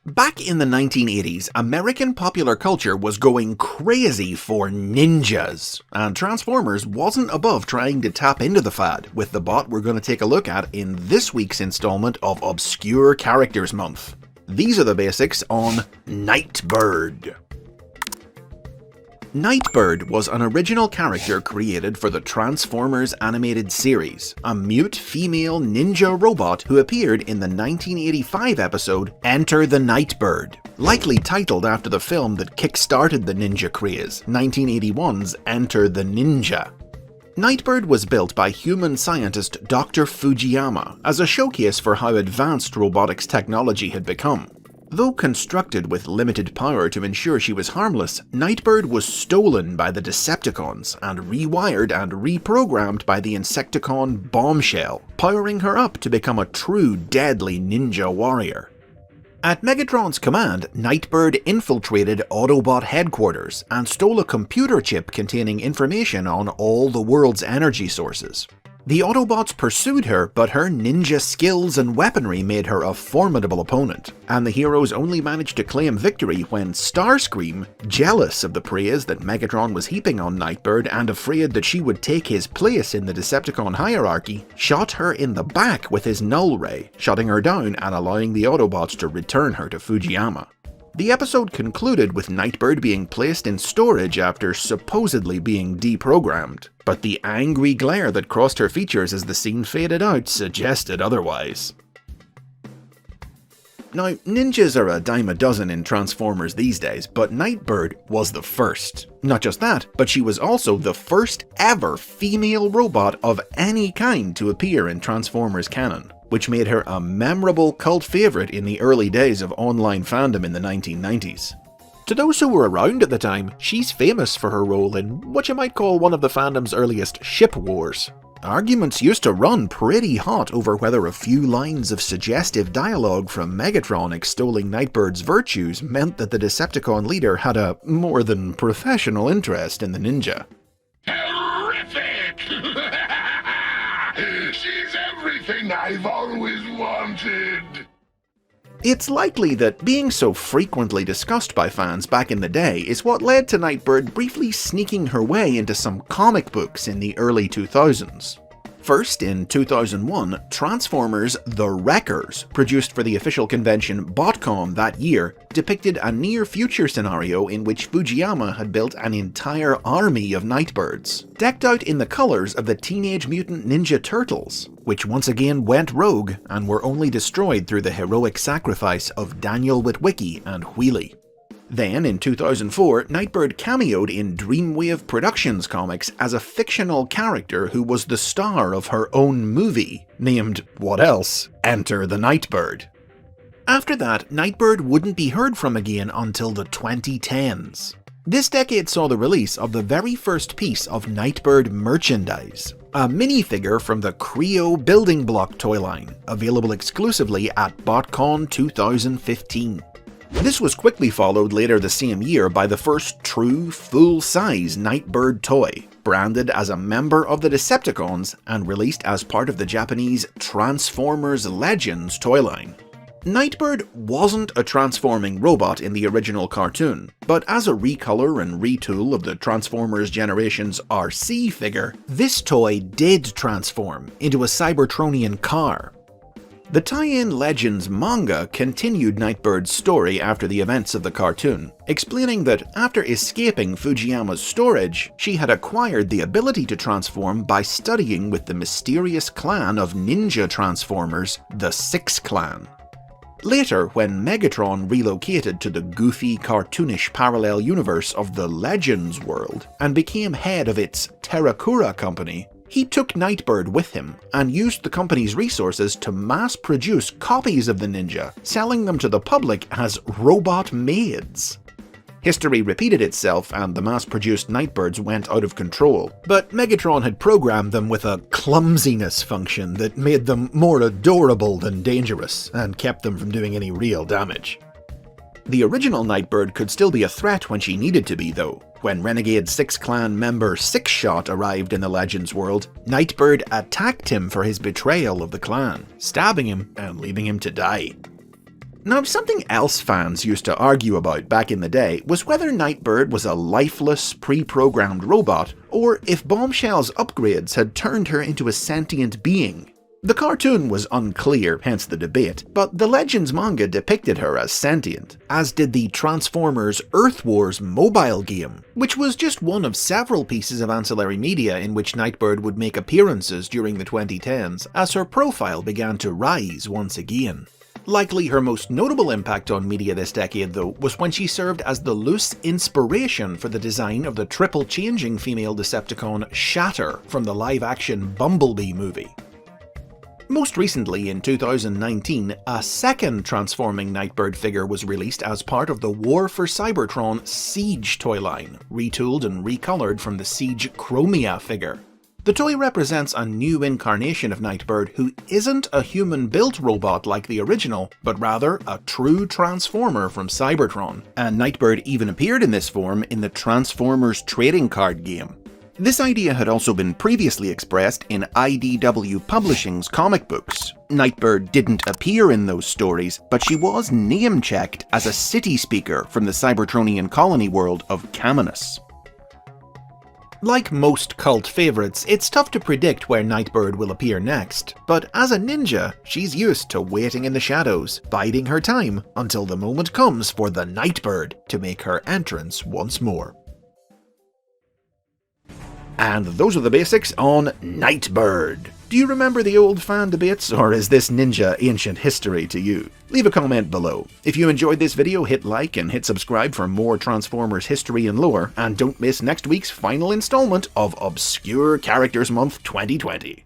Back in the 1980s, American popular culture was going crazy for ninjas, and Transformers wasn't above trying to tap into the fad with the bot we're going to take a look at in this week's installment of Obscure Characters Month. These are the basics on NIGHTBIRD. NIGHTBIRD was an original character created for the Transformers animated series, a mute female ninja robot who appeared in the 1985 episode Enter the NIGHTBIRD, likely titled after the film that kick-started the ninja craze, 1981's Enter the Ninja. NIGHTBIRD was built by human scientist Dr. Fujiyama as a showcase for how advanced robotics technology had become. Though constructed with limited power to ensure she was harmless, NIGHTBIRD was stolen by the Decepticons and rewired and reprogrammed by the Insecticon Bombshell, powering her up to become a true deadly ninja warrior. At Megatron's command, NIGHTBIRD infiltrated Autobot headquarters and stole a computer chip containing information on all the world's energy sources. The Autobots pursued her, but her ninja skills and weaponry made her a formidable opponent, and the heroes only managed to claim victory when Starscream, jealous of the praise that Megatron was heaping on NIGHTBIRD and afraid that she would take his place in the Decepticon hierarchy, shot her in the back with his null ray, shutting her down and allowing the Autobots to return her to Fujiyama. The episode concluded with NIGHTBIRD being placed in storage after supposedly being deprogrammed, but the angry glare that crossed her features as the scene faded out suggested otherwise. Now, ninjas are a dime a dozen in Transformers these days, but NIGHTBIRD was the first. Not just that, but she was also the first ever female robot of any kind to appear in Transformers canon, which made her a memorable cult favourite in the early days of online fandom in the 1990s. To those who were around at the time, she's famous for her role in what you might call one of the fandom's earliest ship wars. Arguments used to run pretty hot over whether a few lines of suggestive dialogue from Megatron extolling NIGHTBIRD's virtues meant that the Decepticon leader had a more than professional interest in the ninja. Terrific! She's everything I've always wanted! It's likely that being so frequently discussed by fans back in the day is what led to NIGHTBIRD briefly sneaking her way into some comic books in the early 2000s. First, in 2001, Transformers The Wreckers, produced for the official convention BotCon that year, depicted a near-future scenario in which Fujiyama had built an entire army of NIGHTBIRDs, decked out in the colours of the Teenage Mutant Ninja Turtles, which once again went rogue and were only destroyed through the heroic sacrifice of Daniel Witwicky and Wheelie. Then, in 2004, NIGHTBIRD cameoed in Dreamwave Productions comics as a fictional character who was the star of her own movie, named, what else, Enter the NIGHTBIRD. After that, NIGHTBIRD wouldn't be heard from again until the 2010s. This decade saw the release of the very first piece of NIGHTBIRD merchandise, a minifigure from the Creo building block toy line, available exclusively at BotCon 2015. This was quickly followed later the same year by the first true, full-size NIGHTBIRD toy, branded as a member of the Decepticons and released as part of the Japanese Transformers Legends toy line. NIGHTBIRD wasn't a transforming robot in the original cartoon, but as a recolor and retool of the Transformers Generation's RC figure, this toy did transform into a Cybertronian car. The tie-in Legends manga continued NIGHTBIRD's story after the events of the cartoon, explaining that after escaping Fujiyama's storage, she had acquired the ability to transform by studying with the mysterious clan of ninja transformers, the Six Clan. Later, when Megatron relocated to the goofy, cartoonish parallel universe of the Legends world and became head of its Terrakura company, he took NIGHTBIRD with him and used the company's resources to mass-produce copies of the ninja, selling them to the public as robot maids. History repeated itself and the mass-produced NIGHTBIRDs went out of control, but Megatron had programmed them with a clumsiness function that made them more adorable than dangerous and kept them from doing any real damage. The original NIGHTBIRD could still be a threat when she needed to be, though. When renegade Six Clan member Sixshot arrived in the Legends world, NIGHTBIRD attacked him for his betrayal of the clan, stabbing him and leaving him to die. Now, something else fans used to argue about back in the day was whether Nightbird was a lifeless, pre-programmed robot, or if Bombshell's upgrades had turned her into a sentient being. The cartoon was unclear, hence the debate, but the Legends manga depicted her as sentient, as did the Transformers Earth Wars mobile game, which was just one of several pieces of ancillary media in which Nightbird would make appearances during the 2010s as her profile began to rise once again. Likely her most notable impact on media this decade, though, was when she served as the loose inspiration for the design of the triple-changing female Decepticon Shatter from the live-action Bumblebee movie. Most recently, in 2019, a second transforming Nightbird figure was released as part of the War for Cybertron Siege toy line, retooled and recolored from the Siege Chromia figure. The toy represents a new incarnation of Nightbird who isn't a human-built robot like the original, but rather a true transformer from Cybertron, and Nightbird even appeared in this form in the Transformers trading card game. This idea had also been previously expressed in IDW Publishing's comic books. Nightbird didn't appear in those stories, but she was name-checked as a city speaker from the Cybertronian colony world of Caminus. Like most cult favourites, it's tough to predict where Nightbird will appear next, but as a ninja, she's used to waiting in the shadows, biding her time until the moment comes for the Nightbird to make her entrance once more. And those are the basics on Nightbird. Do you remember the old fan debates, or is this ninja ancient history to you? Leave a comment below. If you enjoyed this video, hit like and hit subscribe for more Transformers history and lore, and don't miss next week's final installment of Obscure Characters Month 2020.